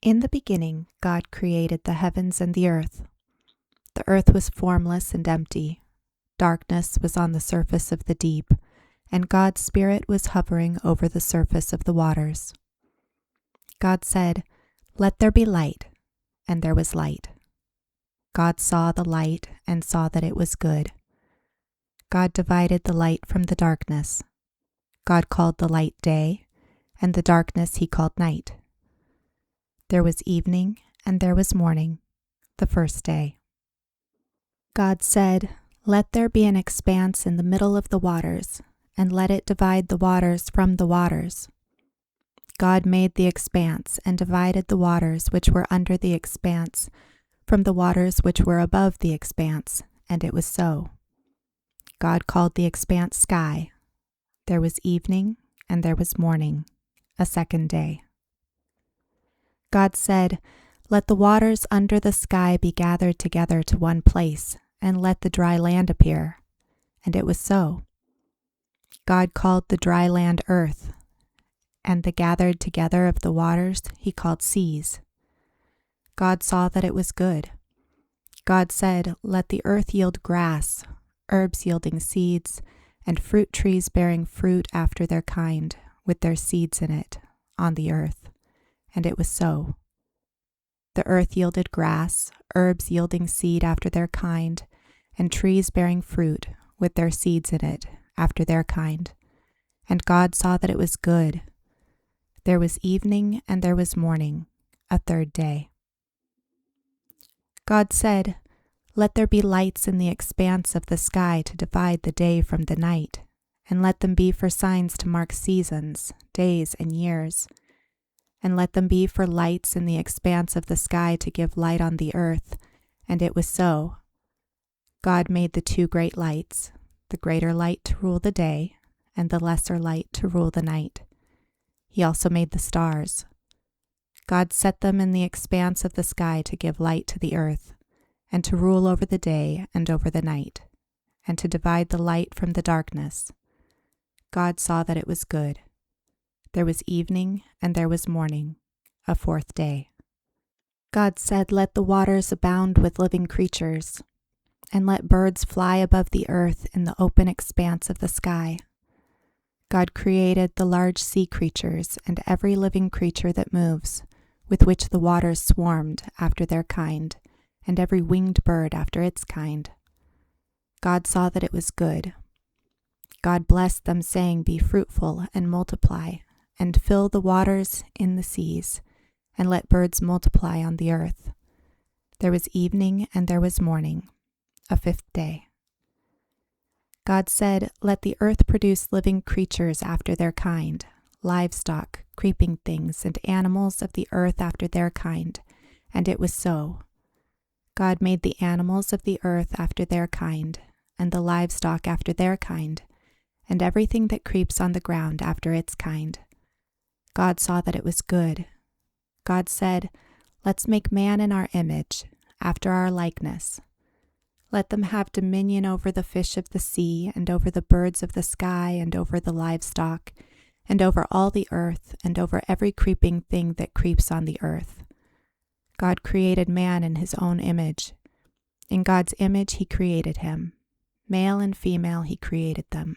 In the beginning, God created the heavens and the earth. The earth was formless and empty. Darkness was on the surface of the deep, and God's Spirit was hovering over the surface of the waters. God said, "Let there be light," and there was light. God saw the light and saw that it was good. God divided the light from the darkness. God called the light day, and the darkness he called night. There was evening and there was morning, the first day. God said, "Let there be an expanse in the middle of the waters, and let it divide the waters from the waters." God made the expanse and divided the waters which were under the expanse from the waters which were above the expanse, and it was so. God called the expanse sky. There was evening and there was morning, a second day. God said, "Let the waters under the sky be gathered together to one place, and let the dry land appear." And it was so. God called the dry land earth, and the gathered together of the waters he called seas. God saw that it was good. God said, "Let the earth yield grass, herbs yielding seeds, and fruit trees bearing fruit after their kind, with their seeds in it, on the earth." And it was so. The earth yielded grass, herbs yielding seed after their kind, and trees bearing fruit, with their seeds in it, after their kind. And God saw that it was good. There was evening and there was morning, a third day. God said, "Let there be lights in the expanse of the sky to divide the day from the night, and let them be for signs to mark seasons, days, and years. And let them be for lights in the expanse of the sky to give light on the earth." And it was so. God made the two great lights, the greater light to rule the day, and the lesser light to rule the night. He also made the stars. God set them in the expanse of the sky to give light to the earth, and to rule over the day and over the night, and to divide the light from the darkness. God saw that it was good. There was evening and there was morning, a fourth day. God said, "Let the waters abound with living creatures, and let birds fly above the earth in the open expanse of the sky." God created the large sea creatures and every living creature that moves, with which the waters swarmed after their kind, and every winged bird after its kind. God saw that it was good. God blessed them, saying, "Be fruitful and multiply, and fill the waters in the seas, and let birds multiply on the earth." There was evening and there was morning, a fifth day. God said, "Let the earth produce living creatures after their kind, livestock, creeping things, and animals of the earth after their kind." And it was so. God made the animals of the earth after their kind, and the livestock after their kind, and everything that creeps on the ground after its kind. God saw that it was good. God said, "Let's make man in our image, after our likeness. Let them have dominion over the fish of the sea, and over the birds of the sky, and over the livestock, and over all the earth, and over every creeping thing that creeps on the earth." God created man in his own image. In God's image he created him. Male and female he created them.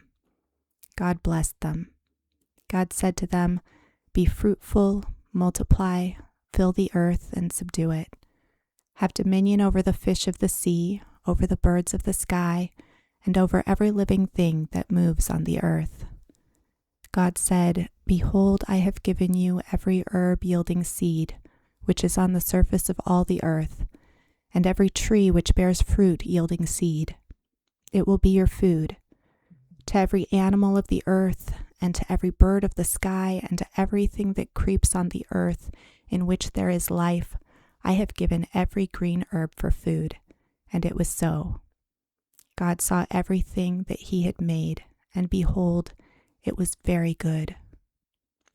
God blessed them. God said to them, "Be fruitful, multiply, fill the earth and subdue it. Have dominion over the fish of the sea, over the birds of the sky, and over every living thing that moves on the earth." God said, "Behold, I have given you every herb yielding seed, which is on the surface of all the earth, and every tree which bears fruit yielding seed. It will be your food. To every animal of the earth, and to every bird of the sky, and to everything that creeps on the earth in which there is life, I have given every green herb for food." And it was so. God saw everything that he had made, and behold, it was very good.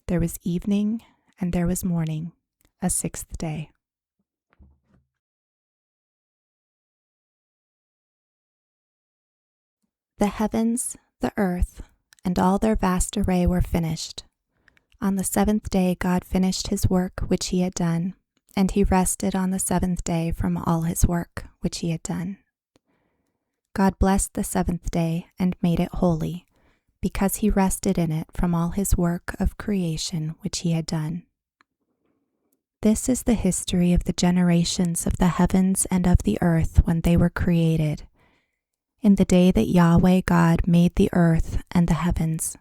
There was evening and there was morning, a sixth day. The heavens, the earth, and all their vast array were finished. On the seventh day God finished his work which he had done, And he rested on the seventh day from all his work which he had done. God blessed the seventh day and made it holy, because he rested in it from all his work of creation which he had done. This is the history of the generations of the heavens and of the earth when they were created, in the day that Yahweh God made the earth and the heavens.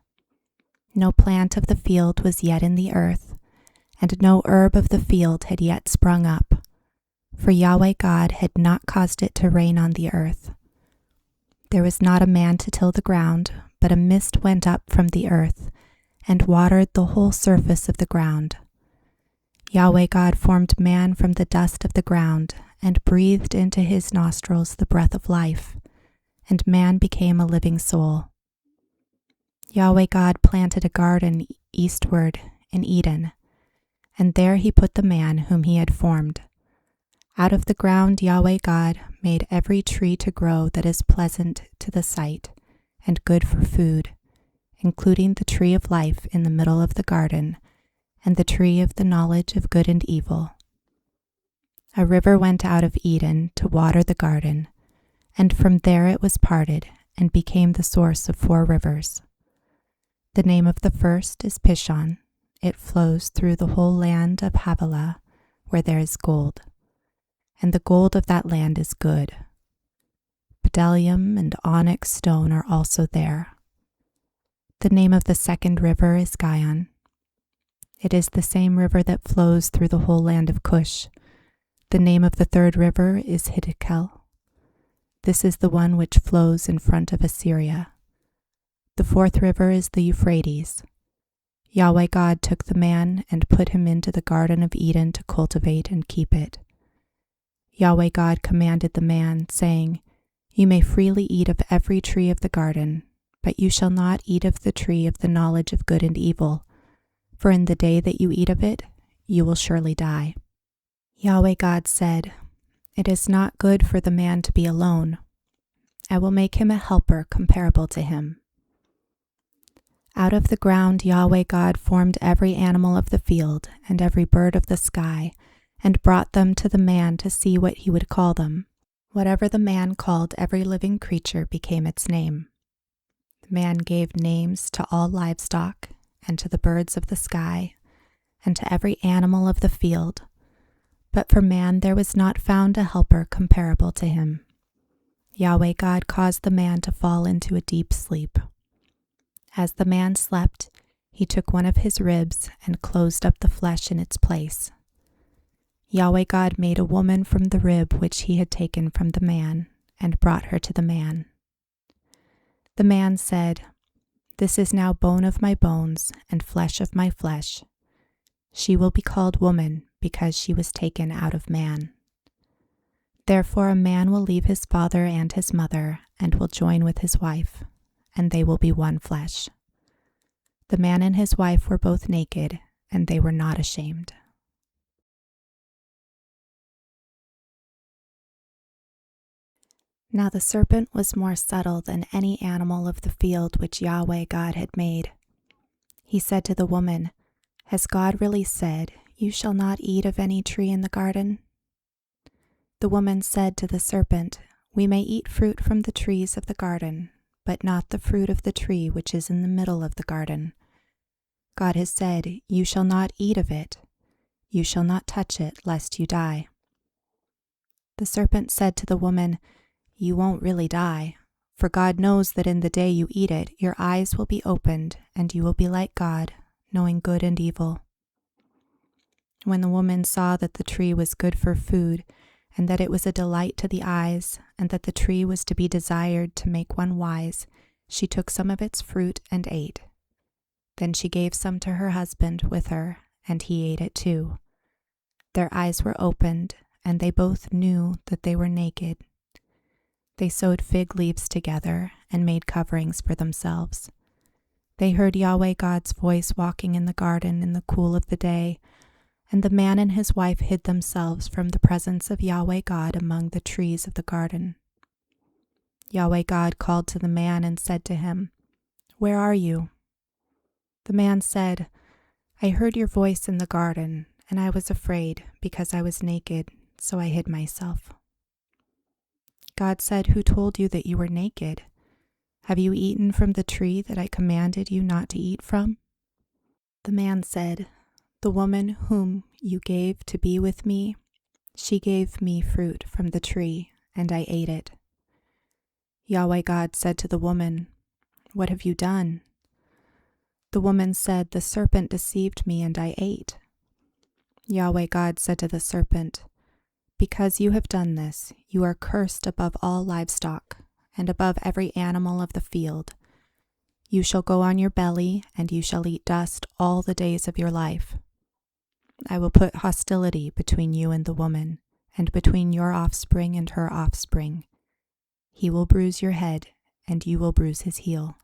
No plant of the field was yet in the earth, and no herb of the field had yet sprung up, for Yahweh God had not caused it to rain on the earth. There was not a man to till the ground, but a mist went up from the earth, and watered the whole surface of the ground. Yahweh God formed man from the dust of the ground, and breathed into his nostrils the breath of life, and man became a living soul. Yahweh God planted a garden eastward in Eden, and there he put the man whom he had formed. Out of the ground Yahweh God made every tree to grow that is pleasant to the sight and good for food, including the tree of life in the middle of the garden, and the tree of the knowledge of good and evil. A river went out of Eden to water the garden, and from there it was parted and became the source of 4 rivers. The name of the first is Pishon. It flows through the whole land of Havilah, where there is gold, and the gold of that land is good. Bdellium and onyx stone are also there. The name of the second river is Gihon. It is the same river that flows through the whole land of Cush. The name of the third river is Hiddekel. This is the one which flows in front of Assyria. The fourth river is the Euphrates. Yahweh God took the man and put him into the Garden of Eden to cultivate and keep it. Yahweh God commanded the man, saying, "You may freely eat of every tree of the garden, but you shall not eat of the tree of the knowledge of good and evil, for in the day that you eat of it, you will surely die." Yahweh God said, "It is not good for the man to be alone. I will make him a helper comparable to him." Out of the ground Yahweh God formed every animal of the field and every bird of the sky, and brought them to the man to see what he would call them. Whatever the man called every living creature became its name. The man gave names to all livestock, and to the birds of the sky, and to every animal of the field. But for man there was not found a helper comparable to him. Yahweh God caused the man to fall into a deep sleep. As the man slept, he took one of his ribs and closed up the flesh in its place. Yahweh God made a woman from the rib which he had taken from the man, and brought her to the man. The man said, "This is now bone of my bones and flesh of my flesh. She will be called woman, because she was taken out of man. Therefore a man will leave his father and his mother, and will join with his wife, and they will be one flesh." The man and his wife were both naked, and they were not ashamed. Now the serpent was more subtle than any animal of the field which Yahweh God had made. He said to the woman, "Has God really said, 'You shall not eat of any tree in the garden'?" The woman said to the serpent, "We may eat fruit from the trees of the garden, but not the fruit of the tree which is in the middle of the garden. God has said, 'You shall not eat of it. You shall not touch it, lest you die.'" The serpent said to the woman, "You won't really die, for God knows that in the day you eat it, your eyes will be opened, and you will be like God, knowing good and evil." When the woman saw that the tree was good for food, and that it was a delight to the eyes, and that the tree was to be desired to make one wise, she took some of its fruit and ate. Then she gave some to her husband with her, and he ate it too. Their eyes were opened, and they both knew that they were naked. They sewed fig leaves together and made coverings for themselves. They heard Yahweh God's voice walking in the garden in the cool of the day, and the man and his wife hid themselves from the presence of Yahweh God among the trees of the garden. Yahweh God called to the man and said to him, "Where are you?" The man said, "I heard your voice in the garden, and I was afraid because I was naked, so I hid myself. God said, "Who told you that you were naked? Have you eaten from the tree that I commanded you not to eat from?" The man said, "The woman whom you gave to be with me, she gave me fruit from the tree, and I ate it." Yahweh God said to the woman, "What have you done?" The woman said, "The serpent deceived me, and I ate." Yahweh God said to the serpent, "Because you have done this, you are cursed above all livestock, and above every animal of the field. You shall go on your belly, and you shall eat dust all the days of your life. I will put hostility between you and the woman, and between your offspring and her offspring. He will bruise your head, and you will bruise his heel."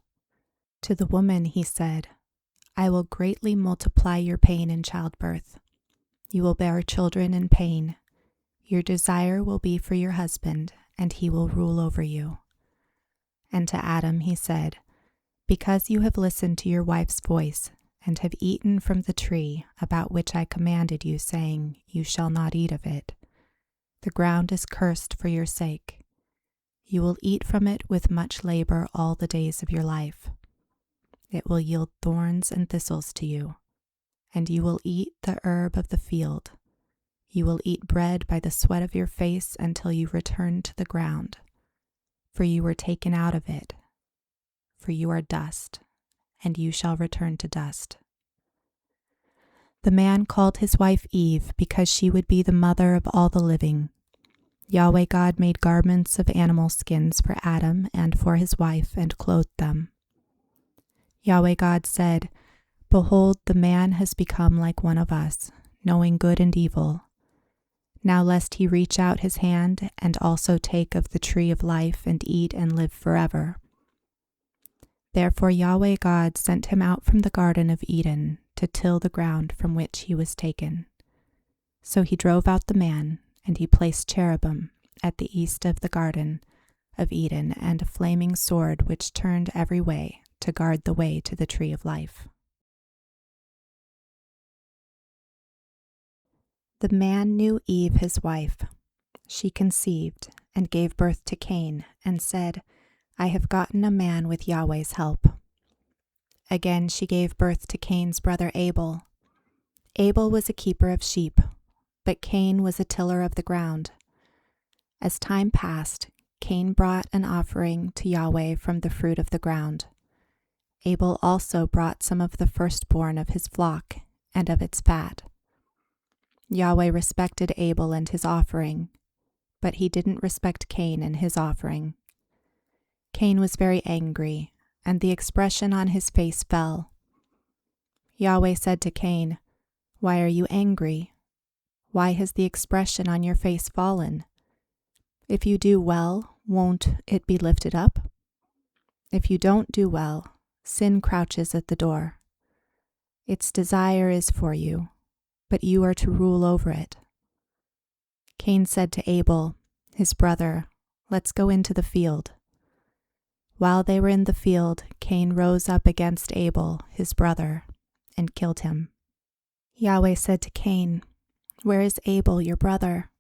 To the woman he said, "I will greatly multiply your pain in childbirth. You will bear children in pain. Your desire will be for your husband, and he will rule over you." And to Adam he said, "Because you have listened to your wife's voice, and have eaten from the tree about which I commanded you, saying, 'You shall not eat of it,' the ground is cursed for your sake. You will eat from it with much labor all the days of your life. It will yield thorns and thistles to you, and you will eat the herb of the field. You will eat bread by the sweat of your face until you return to the ground, for you were taken out of it, for you are dust, and you shall return to dust." The man called his wife Eve because she would be the mother of all the living. Yahweh God made garments of animal skins for Adam and for his wife and clothed them. Yahweh God said, "Behold, the man has become like one of us, knowing good and evil. Now lest he reach out his hand and also take of the tree of life and eat and live forever." Therefore Yahweh God sent him out from the Garden of Eden to till the ground from which he was taken. So he drove out the man, and he placed cherubim at the east of the Garden of Eden and a flaming sword which turned every way to guard the way to the tree of life. The man knew Eve his wife. She conceived and gave birth to Cain and said, "I have gotten a man with Yahweh's help." Again she gave birth to Cain's brother Abel. Abel was a keeper of sheep, but Cain was a tiller of the ground. As time passed, Cain brought an offering to Yahweh from the fruit of the ground. Abel also brought some of the firstborn of his flock and of its fat. Yahweh respected Abel and his offering, but he didn't respect Cain and his offering. Cain was very angry, and the expression on his face fell. Yahweh said to Cain, "Why are you angry? Why has the expression on your face fallen? If you do well, won't it be lifted up? If you don't do well, sin crouches at the door. Its desire is for you, but you are to rule over it." Cain said to Abel, his brother, "Let's go into the field." While they were in the field, Cain rose up against Abel, his brother, and killed him. Yahweh said to Cain, "Where is Abel, your brother?"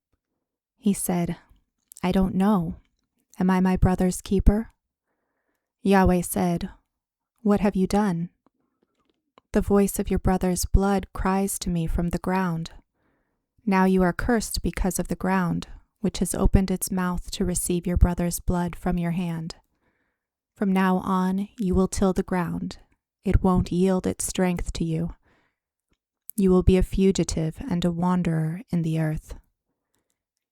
He said, "I don't know. Am I my brother's keeper?" Yahweh said, "What have you done?" "The voice of your brother's blood cries to me from the ground. Now you are cursed because of the ground, which has opened its mouth to receive your brother's blood from your hand. From now on, you will till the ground. It won't yield its strength to you. You will be a fugitive and a wanderer in the earth."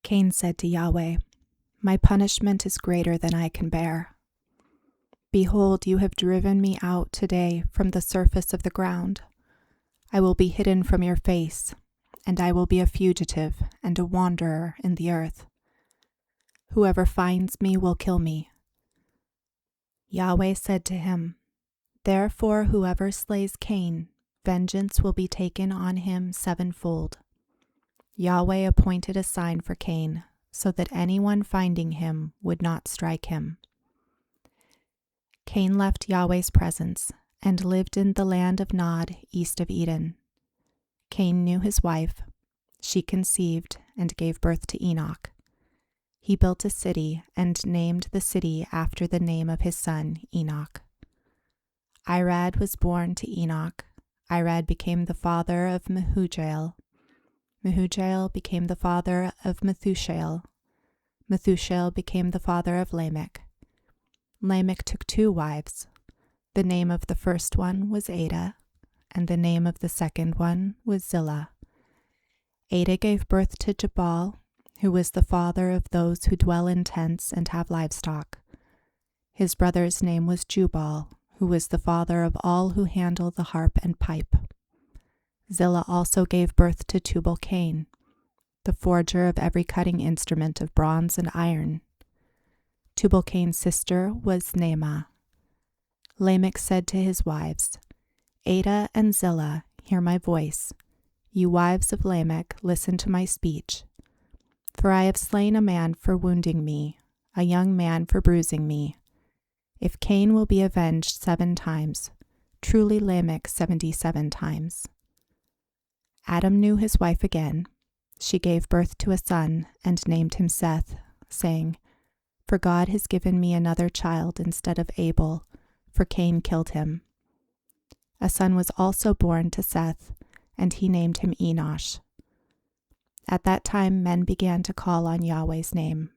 Cain said to Yahweh, "My punishment is greater than I can bear. Behold, you have driven me out today from the surface of the ground. I will be hidden from your face, and I will be a fugitive and a wanderer in the earth. Whoever finds me will kill me." Yahweh said to him, "Therefore whoever slays Cain, vengeance will be taken on him sevenfold." Yahweh appointed a sign for Cain, so that anyone finding him would not strike him. Cain left Yahweh's presence and lived in the land of Nod, east of Eden. Cain knew his wife. She conceived and gave birth to Enoch. He built a city and named the city after the name of his son, Enoch. Irad was born to Enoch. Irad became the father of Mehujael. Mehujael became the father of Methushael. Methushael became the father of Lamech. Lamech took 2 wives. The name of the first one was Ada, and the name of the second one was Zillah. Ada gave birth to Jabal, who was the father of those who dwell in tents and have livestock. His brother's name was Jubal, who was the father of all who handle the harp and pipe. Zillah also gave birth to Tubal-Cain, the forger of every cutting instrument of bronze and iron. Tubal-Cain's sister was Naamah. Lamech said to his wives, Ada and Zillah, hear my voice. You wives of Lamech, listen to my speech. For I have slain a man for wounding me, a young man for bruising me. If Cain will be avenged 7 times, truly Lamech 77 times. Adam knew his wife again. She gave birth to a son and named him Seth, saying, For God has given me another child instead of Abel, for Cain killed him. A son was also born to Seth, and he named him Enosh. At that time men began to call on Yahweh's name.